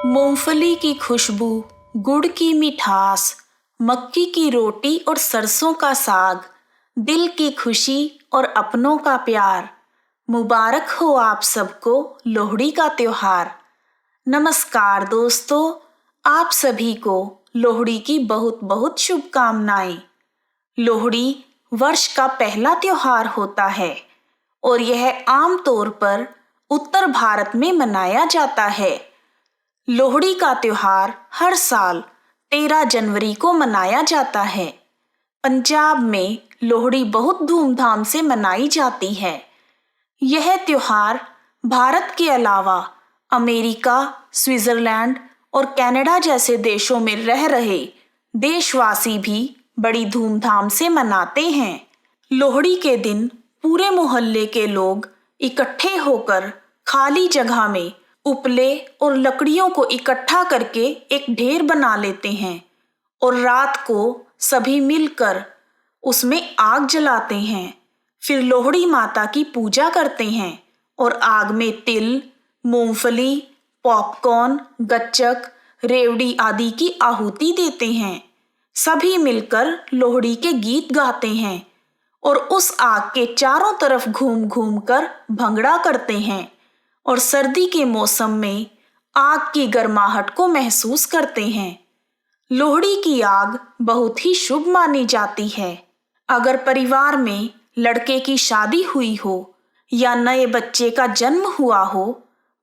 मूंगफली की खुशबू, गुड़ की मिठास, मक्की की रोटी और सरसों का साग, दिल की खुशी और अपनों का प्यार। मुबारक हो आप सबको लोहड़ी का त्योहार। नमस्कार दोस्तों, आप सभी को लोहड़ी की बहुत बहुत शुभकामनाएं। लोहड़ी वर्ष का पहला त्योहार होता है और यह आम तौर पर उत्तर भारत में मनाया जाता है। लोहड़ी का त्योहार हर साल 13 जनवरी को मनाया जाता है। पंजाब में लोहड़ी बहुत धूमधाम से मनाई जाती है। यह त्योहार भारत के अलावा अमेरिका, स्विट्जरलैंड और कनाडा जैसे देशों में रह रहे देशवासी भी बड़ी धूमधाम से मनाते हैं। लोहड़ी के दिन पूरे मोहल्ले के लोग इकट्ठे होकर खाली जगह में उपले और लकड़ियों को इकट्ठा करके एक ढेर बना लेते हैं और रात को सभी मिलकर उसमें आग जलाते हैं। फिर लोहड़ी माता की पूजा करते हैं और आग में तिल, मूंगफली, पॉपकॉर्न, गच्चक, रेवड़ी आदि की आहुति देते हैं। सभी मिलकर लोहड़ी के गीत गाते हैं और उस आग के चारों तरफ घूम घूम कर भंगड़ा करते हैं और सर्दी के मौसम में आग की गर्माहट को महसूस करते हैं। लोहड़ी की आग बहुत ही शुभ मानी जाती है। अगर परिवार में लड़के की शादी हुई हो या नए बच्चे का जन्म हुआ हो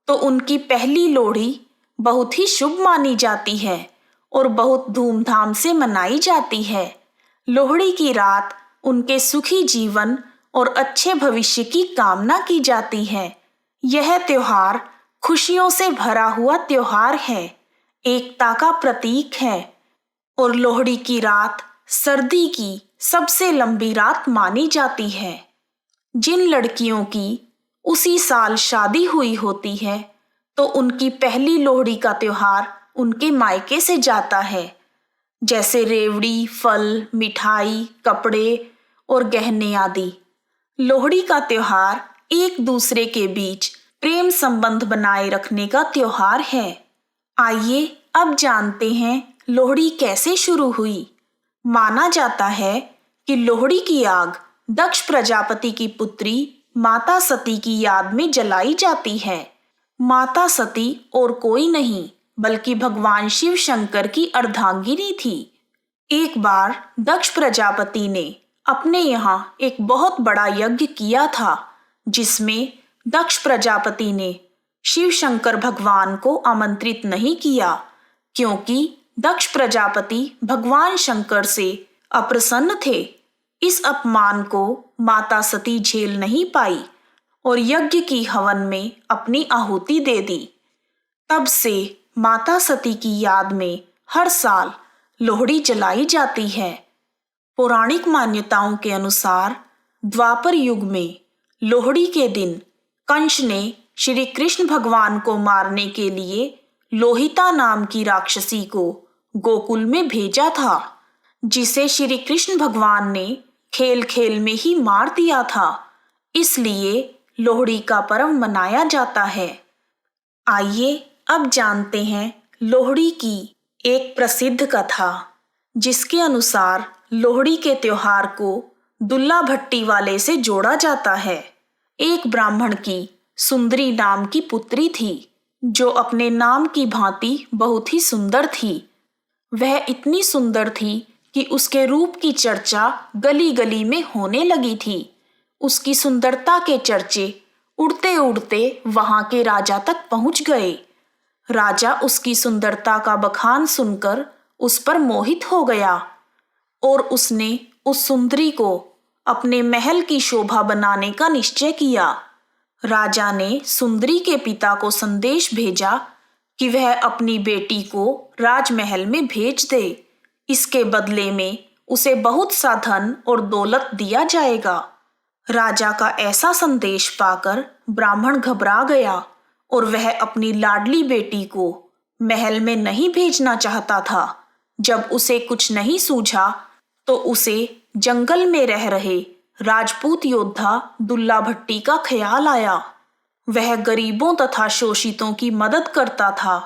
तो उनकी पहली लोहड़ी बहुत ही शुभ मानी जाती है और बहुत धूमधाम से मनाई जाती है। लोहड़ी की रात उनके सुखी जीवन और अच्छे भविष्य की कामना की जाती है। यह त्योहार खुशियों से भरा हुआ त्योहार है, एकता का प्रतीक है और लोहड़ी की रात सर्दी की सबसे लंबी रात मानी जाती है। जिन लड़कियों की उसी साल शादी हुई होती है तो उनकी पहली लोहड़ी का त्योहार उनके मायके से जाता है, जैसे रेवड़ी, फल, मिठाई, कपड़े और गहने आदि। लोहड़ी का त्योहार एक दूसरे के बीच प्रेम संबंध बनाए रखने का त्योहार है। आइए अब जानते हैं लोहड़ी कैसे शुरू हुई। माना जाता है कि लोहड़ी की आग दक्ष प्रजापति की पुत्री माता सती की याद में जलाई जाती है। माता सती और कोई नहीं बल्कि भगवान शिव शंकर की अर्धांगिनी थी। एक बार दक्ष प्रजापति ने अपने यहाँ एक बहुत बड़ा यज्ञ किया था, जिसमें दक्ष प्रजापति ने शिव शंकर भगवान को आमंत्रित नहीं किया, क्योंकि दक्ष प्रजापति भगवान शंकर से अप्रसन्न थे। इस अपमान को माता सती झेल नहीं पाई और यज्ञ की हवन में अपनी आहुति दे दी। तब से माता सती की याद में हर साल लोहड़ी जलाई जाती है। पौराणिक मान्यताओं के अनुसार द्वापर युग में लोहड़ी के दिन कंस ने श्री कृष्ण भगवान को मारने के लिए लोहिता नाम की राक्षसी को गोकुल में भेजा था, जिसे श्री कृष्ण भगवान ने खेल खेल में ही मार दिया था। इसलिए लोहड़ी का पर्व मनाया जाता है। आइए अब जानते हैं लोहड़ी की एक प्रसिद्ध कथा, जिसके अनुसार लोहड़ी के त्योहार को दुल्ला भट्टी वाले से जोड़ा जाता है। एक ब्राह्मण की सुंदरी नाम की पुत्री थी, जो अपने नाम की भांति बहुत ही सुंदर थी। वह इतनी सुंदर थी कि उसके रूप की चर्चा गली गली में होने लगी थी। उसकी सुंदरता के चर्चे उड़ते उड़ते वहां के राजा तक पहुंच गए। राजा उसकी सुंदरता का बखान सुनकर उस पर मोहित हो गया और उसने उस सुंदरी को अपने महल की शोभा बनाने का निश्चय किया। राजा ने सुंदरी के पिता को संदेश भेजा कि वह अपनी बेटी को राजमहल में भेज दे। इसके बदले में उसे बहुत सा धन और दौलत दिया जाएगा। राजा का ऐसा संदेश पाकर ब्राह्मण घबरा गया और वह अपनी लाडली बेटी को महल में नहीं भेजना चाहता था। जब उसे कुछ नहीं सूझा तो उसे जंगल में रह रहे राजपूत योद्धा दुल्ला भट्टी का ख्याल आया। वह गरीबों तथा शोषितों की मदद करता था।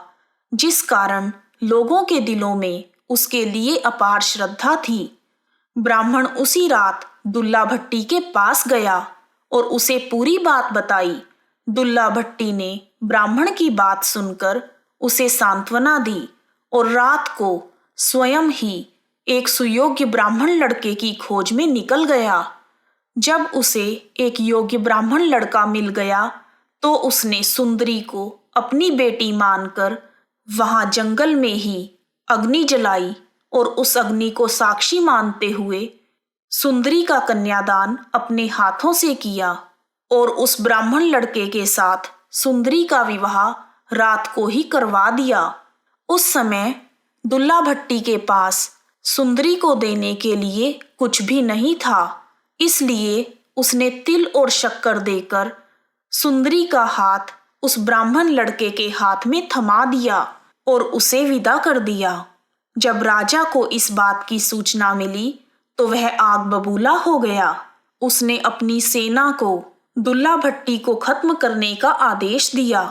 जिस कारण लोगों के दिलों में उसके लिए अपार श्रद्धा थी। ब्राह्मण उसी रात दुल्ला भट्टी के पास गया और उसे पूरी बात बताई। दुल्ला भट्टी ने ब्राह्मण की बात सुनकर उसे सांत्वना दी और रात को स्वयं ही एक सुयोग्य ब्राह्मण लड़के की खोज में निकल गया। जब उसे एक योग्य ब्राह्मण लड़का मिल गया तो उसने सुंदरी को अपनी बेटी मानकर वहां जंगल में ही अग्नि जलाई और उस अग्नि को साक्षी मानते हुए सुंदरी का कन्यादान अपने हाथों से किया और उस ब्राह्मण लड़के के साथ सुंदरी का विवाह रात को ही करवा दिया। उस समय दुल्ला भट्टी के पास सुंदरी को देने के लिए कुछ भी नहीं था, इसलिए उसने तिल और शक्कर देकर सुंदरी का हाथ उस ब्राह्मण लड़के के हाथ में थमा दिया और उसे विदा कर दिया। जब राजा को इस बात की सूचना मिली तो वह आग बबूला हो गया। उसने अपनी सेना को दुल्ला भट्टी को खत्म करने का आदेश दिया।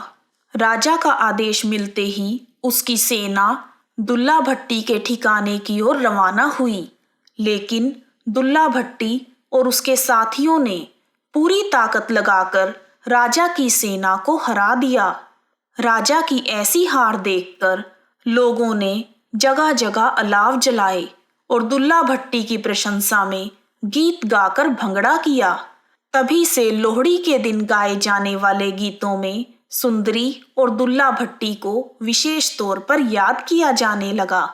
राजा का आदेश मिलते ही उसकी सेना दुल्ला भट्टी के ठिकाने की ओर रवाना हुई, लेकिन दुल्ला भट्टी और उसके साथियों ने पूरी ताकत लगाकर राजा की सेना को हरा दिया। राजा की ऐसी हार देखकर लोगों ने जगह जगह अलाव जलाए और दुल्ला भट्टी की प्रशंसा में गीत गाकर भंगड़ा किया। तभी से लोहड़ी के दिन गाए जाने वाले गीतों में सुंदरी और दुल्ला भट्टी को विशेष तौर पर याद किया जाने लगा।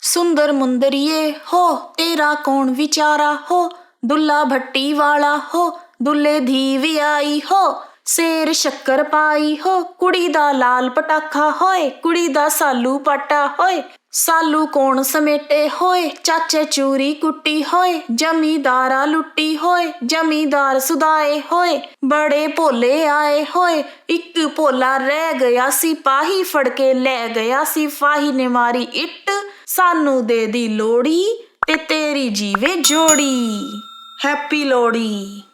सुंदर मुंदरिये हो तेरा कौन विचारा हो, दुल्ला भट्टी वाला हो दुल्ले धी भी आई हो, शेर शक्कर पाई हो कुड़ी दा लाल पटाखा होए, कुड़ी दा सालू पाटा होए, सालू कौन समेटे होए, चाचे चूरी कुट्टी होए, जमींदारा लुट्टी होए, जमींदार सुदाए होए, बड़े भोले आए होए, एक भोला रह गया सिपाही फड़ के ले गया सिपाही ने मारी इट, सानू दे दी लोड़ी ते तेरी जीवे जोड़ी। हैप्पी लोहड़ी।